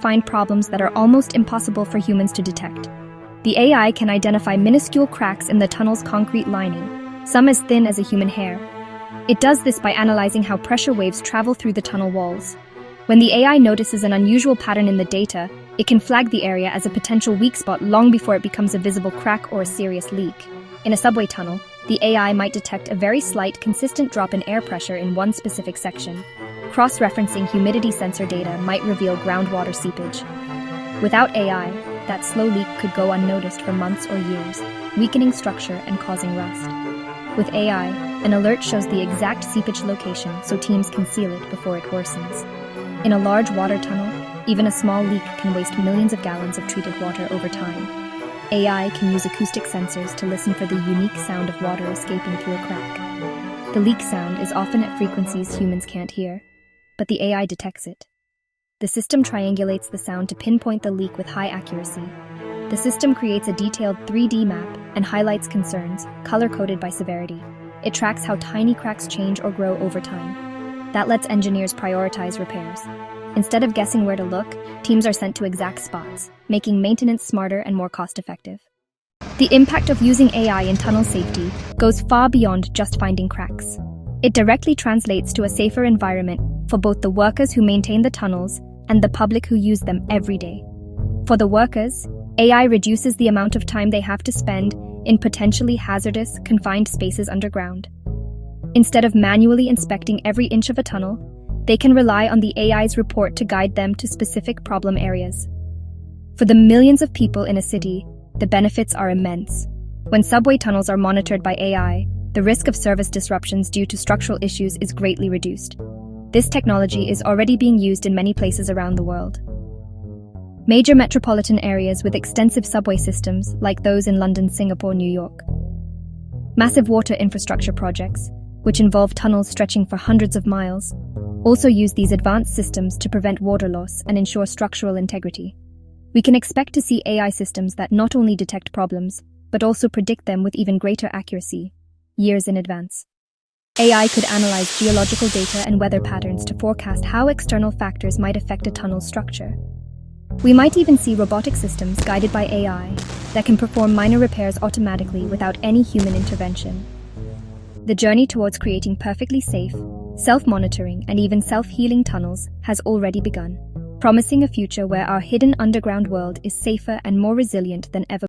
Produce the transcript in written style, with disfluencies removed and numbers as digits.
find problems that are almost impossible for humans to detect. The AI can identify minuscule cracks in the tunnel's concrete lining, some as thin as a human hair. It does this by analyzing how pressure waves travel through the tunnel walls. When the AI notices an unusual pattern in the data, it can flag the area as a potential weak spot long before it becomes a visible crack or a serious leak. In a subway tunnel, the AI might detect a very slight, consistent drop in air pressure in one specific section. Cross-referencing humidity sensor data might reveal groundwater seepage. Without AI, that slow leak could go unnoticed for months or years, weakening structure and causing rust. With AI, an alert shows the exact seepage location so teams can seal it before it worsens. In a large water tunnel, even a small leak can waste millions of gallons of treated water over time. AI can use acoustic sensors to listen for the unique sound of water escaping through a crack. The leak sound is often at frequencies humans can't hear, but the AI detects it. The system triangulates the sound to pinpoint the leak with high accuracy. The system creates a detailed 3D map and highlights concerns, color-coded by severity. It tracks how tiny cracks change or grow over time. That lets engineers prioritize repairs. Instead of guessing where to look, teams are sent to exact spots, making maintenance smarter and more cost-effective. The impact of using AI in tunnel safety goes far beyond just finding cracks. It directly translates to a safer environment for both the workers who maintain the tunnels and the public who use them every day. For the workers, AI reduces the amount of time they have to spend in potentially hazardous, confined spaces underground. Instead of manually inspecting every inch of a tunnel, they can rely on the AI's report to guide them to specific problem areas. For the millions of people in a city, the benefits are immense. When subway tunnels are monitored by AI, the risk of service disruptions due to structural issues is greatly reduced. This technology is already being used in many places around the world. Major metropolitan areas with extensive subway systems, like those in London, Singapore, New York. Massive water infrastructure projects, which involve tunnels stretching for hundreds of miles, also use these advanced systems to prevent water loss and ensure structural integrity. We can expect to see AI systems that not only detect problems, but also predict them with even greater accuracy, years in advance. AI could analyze geological data and weather patterns to forecast how external factors might affect a tunnel's structure. We might even see robotic systems guided by AI that can perform minor repairs automatically without any human intervention. The journey towards creating perfectly safe, self-monitoring, and even self-healing tunnels has already begun, promising a future where our hidden underground world is safer and more resilient than ever.